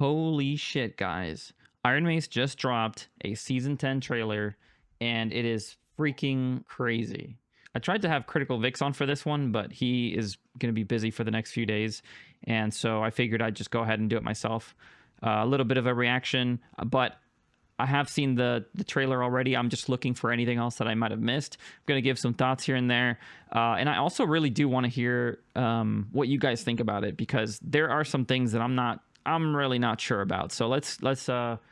Holy shit, guys. Ironmace just dropped a Season 10 trailer, and it is freaking crazy. I tried to have Critical Vix on for this one, but he is going to be busy for the next few days, and so I figured I'd just go ahead and do it myself. A little bit of a reaction, but I have seen the trailer already. I'm just looking for anything else that I might have missed. I'm going to give some thoughts here and there. And I also really do want to hear what you guys think about it, because there are some things that I'm really not sure about. So let's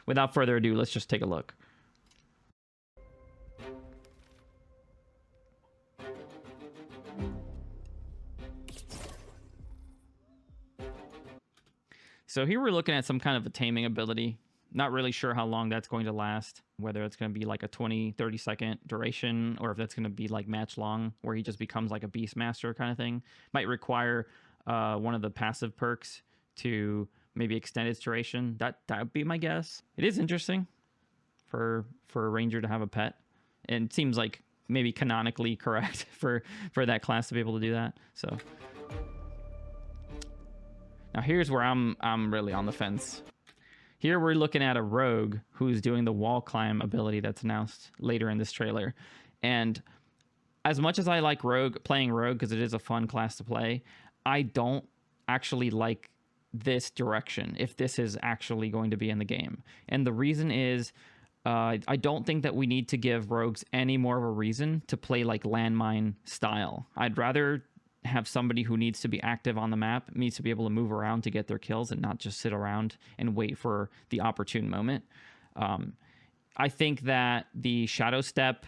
without further ado, let's just take a look. So here we're looking at some kind of a taming ability. Not really sure how long that's going to last, whether it's going to be like a 20-30 second duration, or if that's going to be like match long, where he just becomes like a Beastmaster kind of thing. Might require one of the passive perks to maybe extend its duration. That would be my guess. It is interesting for a ranger to have a pet, and it seems like maybe canonically correct for that class to be able to do that. So now here's where I'm really on the fence. Here we're looking at a rogue who's doing the wall climb ability that's announced later in this trailer. And as much as I like playing rogue because it is a fun class to play, I don't actually like this direction if this is actually going to be in the game. And the reason is I don't think that we need to give rogues any more of a reason to play like landmine style. I'd rather have somebody who needs to be active on the map, needs to be able to move around to get their kills and not just sit around and wait for the opportune moment. I think that the Shadow Step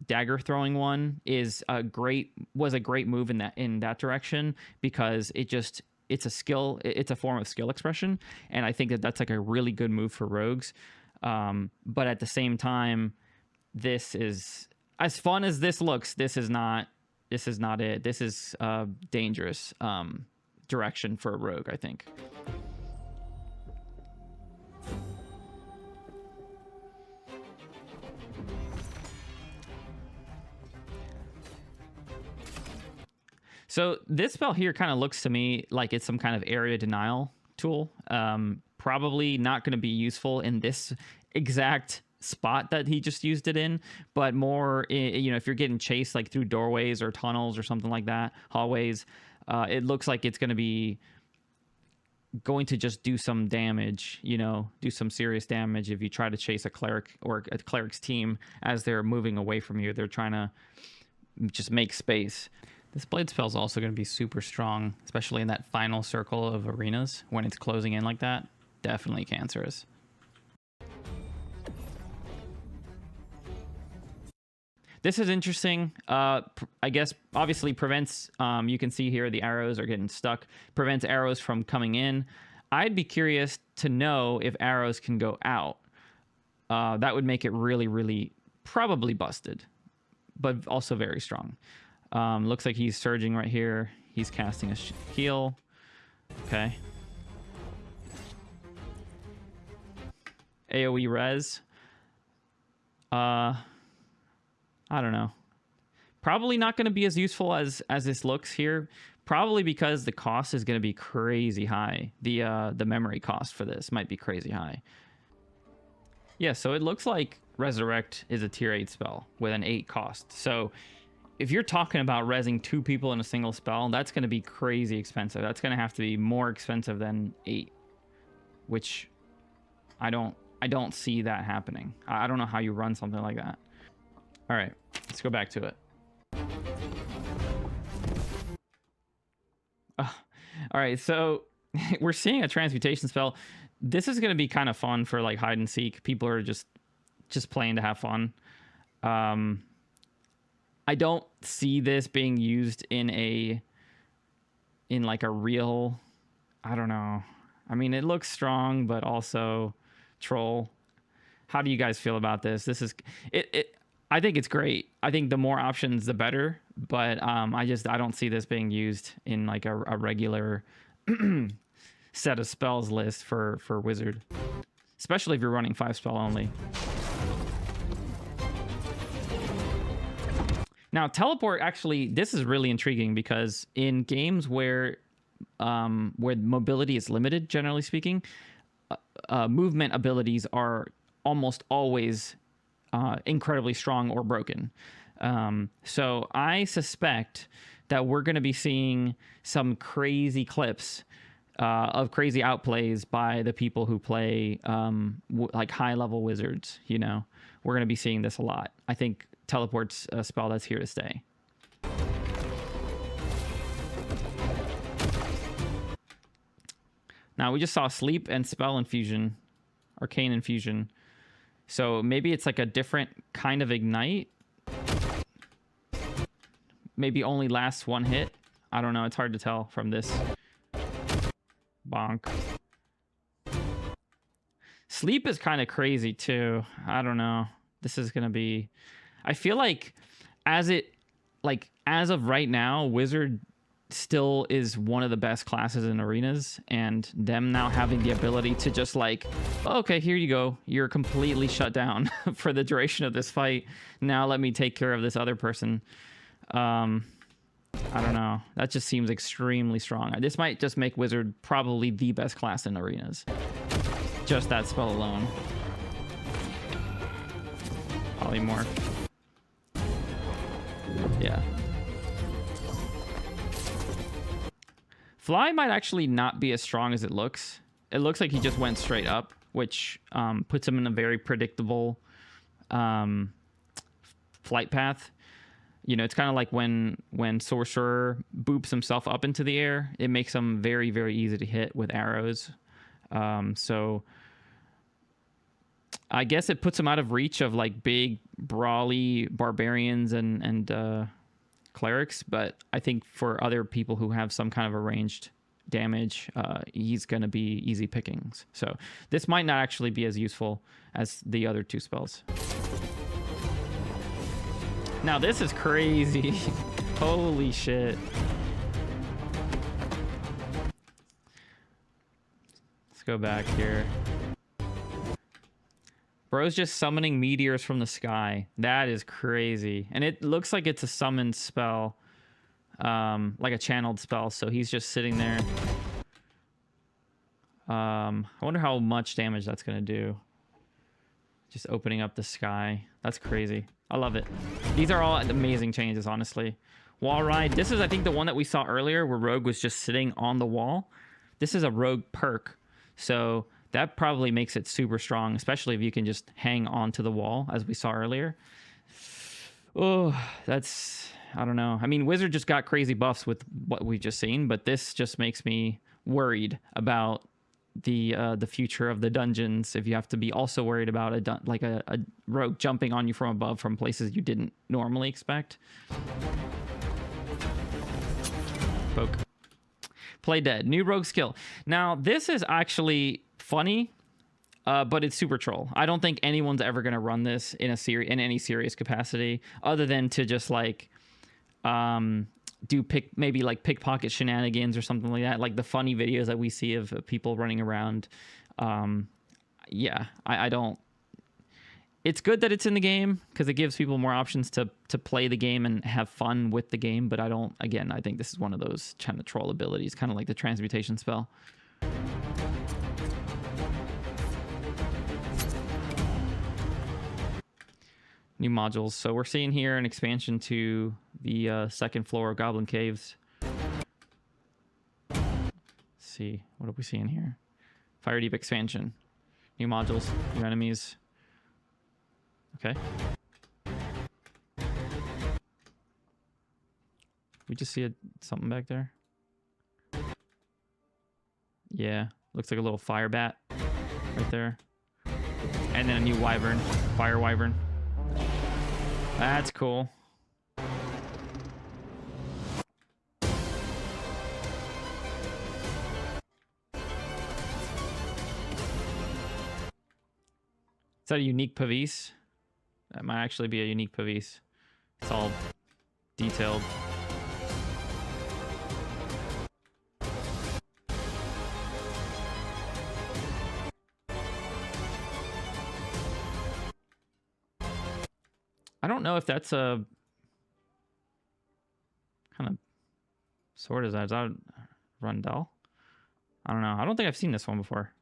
dagger throwing one was a great move in that direction, because it's a skill, it's a form of skill expression, and I think that that's like a really good move for rogues. But at the same time, this is, as fun as this looks, this is not it. This is dangerous direction for a rogue, I think. So this spell here kind of looks to me like it's some kind of area denial tool. Probably not going to be useful in this exact spot that he just used it in, but more if you're getting chased like through doorways or tunnels or something like that, hallways, it looks like it's going to just do some damage, do some serious damage if you try to chase a cleric or a cleric's team as they're moving away from you. They're trying to just make space. This blade spell is also going to be super strong, especially in that final circle of arenas when it's closing in like that. Definitely cancerous. This is interesting. I guess obviously prevents, you can see here the arrows are getting stuck, prevents arrows from coming in. I'd be curious to know if arrows can go out. That would make it really, really probably busted, but also very strong. Looks like he's surging right here. He's casting a heal. Okay. AoE res. I don't know. Probably not going to be as useful as this looks here. Probably because the cost is going to be crazy high. The memory cost for this might be crazy high. Yeah, so it looks like Resurrect is a tier 8 spell with an 8 cost. So if you're talking about rezzing 2 people in a single spell, that's going to be crazy expensive. That's going to have to be more expensive than 8, which I don't see that happening. I don't know how you run something like that. All right, let's go back to it. All right, so we're seeing a transmutation spell. This is going to be kind of fun for like hide and seek. People are just playing to have fun. I don't see this being used in like a real, I don't know. I mean, it looks strong, but also troll. How do you guys feel about this? This is it. I think it's great. I think the more options, the better. But I don't see this being used in like a regular set of spells list for wizard, especially if you're running 5 spell only. Now, teleport, actually, this is really intriguing because in games where mobility is limited, generally speaking, movement abilities are almost always incredibly strong or broken. So I suspect that we're going to be seeing some crazy clips of crazy outplays by the people who play like high level wizards. You know, we're going to be seeing this a lot. I think teleport's a spell that's here to stay. Now we just saw sleep and spell infusion, arcane infusion. So maybe it's like a different kind of ignite. Maybe only lasts one hit. I don't know. It's hard to tell from this. Bonk. Sleep is kind of crazy too. I don't know. This is going to be... I feel like as of right now, Wizard still is one of the best classes in arenas, and them now having the ability to just like, okay, here you go, you're completely shut down for the duration of this fight, now let me take care of this other person. I don't know, that just seems extremely strong. This might just make Wizard probably the best class in arenas, just that spell alone. Polymorph. Yeah. Fly might actually not be as strong as it looks. It looks like he just went straight up, which puts him in a very predictable flight path. You know, it's kind of like when Sorcerer boops himself up into the air. It makes him very, very easy to hit with arrows. So I guess it puts him out of reach of like big, brawly barbarians and clerics, but I think for other people who have some kind of a ranged damage, he's going to be easy pickings. So this might not actually be as useful as the other two spells. Now this is crazy. Holy shit. Let's go back here. Bro's just summoning meteors from the sky. That is crazy. And it looks like it's a summoned spell. Like a channeled spell. So he's just sitting there. I wonder how much damage that's going to do. Just opening up the sky. That's crazy. I love it. These are all amazing changes, honestly. Wall ride. This is, I think, the one that we saw earlier where Rogue was just sitting on the wall. This is a Rogue perk. So that probably makes it super strong, especially if you can just hang onto the wall, as we saw earlier. Oh, that's... I don't know. I mean, Wizard just got crazy buffs with what we've just seen, but this just makes me worried about the future of the dungeons. If you have to be also worried about a rogue jumping on you from above from places you didn't normally expect. Poke. Play dead. New rogue skill. Now, this is actually funny, but it's super troll. I don't think anyone's ever going to run this in any serious capacity, other than to just like do maybe like pickpocket shenanigans or something like that, like the funny videos that we see of people running around. Yeah, I don't... It's good that it's in the game because it gives people more options to play the game and have fun with the game, but I don't... Again, I think this is one of those kind of troll abilities, kind of like the transmutation spell. New modules. So we're seeing here an expansion to the second floor of Goblin Caves. Let's see. What are we seeing here? Firedeep expansion. New modules. New enemies. Okay. We just see something back there. Yeah. Looks like a little fire bat right there. And then a new wyvern. Fire wyvern. That's cool. Is that a unique Pavis? That might actually be a unique Pavis. It's all detailed. I don't know if that's a kind of sword. Is that Rundell? I don't know. I don't think I've seen this one before.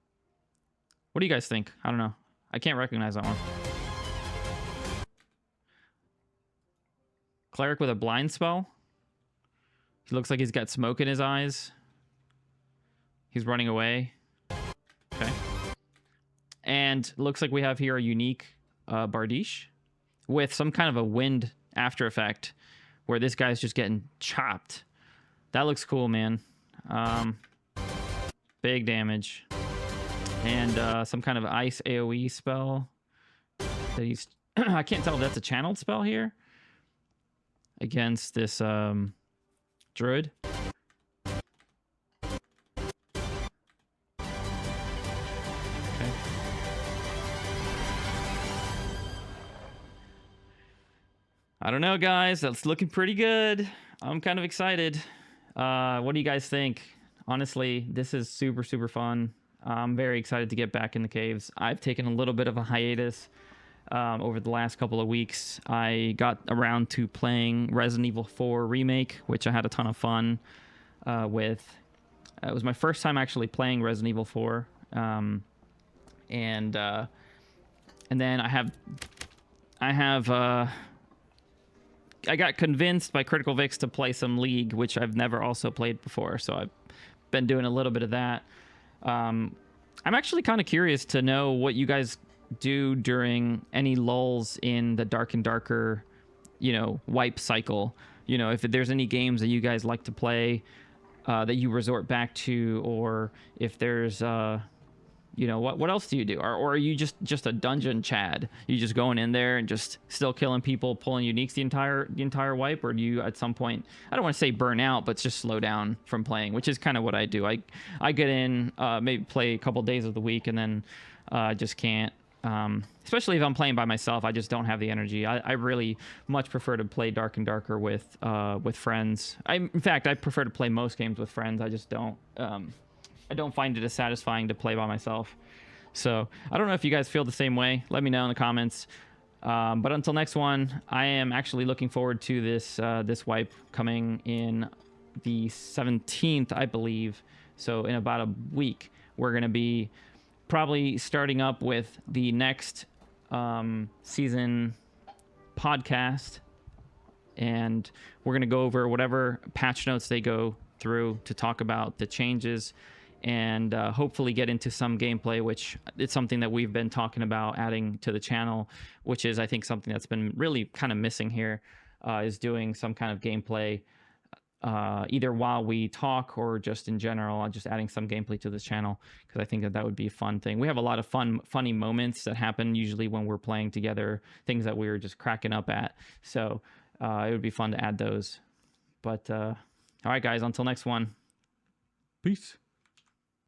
What do you guys think? I don't know. I can't recognize that one. Cleric with a blind spell. He looks like he's got smoke in his eyes. He's running away. Okay. And looks like we have here a unique Bardiche with some kind of a wind after effect where this guy's just getting chopped. That looks cool, man. Big damage. And some kind of ice AoE spell. That he's I can't tell if that's a channeled spell here. Against this druid. Okay. I don't know, guys. That's looking pretty good. I'm kind of excited. What do you guys think? Honestly, this is super, super fun. I'm very excited to get back in the caves. I've taken a little bit of a hiatus over the last couple of weeks. I got around to playing Resident Evil 4 Remake, which I had a ton of fun with. It was my first time actually playing Resident Evil 4. And then I got convinced by Critical Vix to play some League, which I've never also played before. So I've been doing a little bit of that. I'm actually kind of curious to know what you guys do during any lulls in the Dark and Darker, wipe cycle. If there's any games that you guys like to play that you resort back to, or if there's what else do you do? Or are you just a dungeon Chad? You just going in there and just still killing people, pulling uniques the entire wipe? Or do you at some point, I don't want to say burn out, but just slow down from playing, which is kind of what I do. I get in, maybe play a couple days of the week, and then just can't. Especially if I'm playing by myself, I just don't have the energy. I really much prefer to play Dark and Darker with friends. In fact, I prefer to play most games with friends. I just don't. I don't find it as satisfying to play by myself. So I don't know if you guys feel the same way. Let me know in the comments. But until next one, I am actually looking forward to this wipe coming in the 17th, I believe. So in about a week, we're going to be probably starting up with the next season podcast. And we're going to go over whatever patch notes they go through to talk about the changes, and hopefully get into some gameplay, which it's something that we've been talking about adding to the channel, which is I think something that's been really kind of missing here, is doing some kind of gameplay, either while we talk or just in general, just adding some gameplay to this channel, because I think that would be a fun thing. We have a lot of funny moments that happen usually when we're playing together, things that we were just cracking up at. So it would be fun to add those. But all right, guys, until next one. Peace.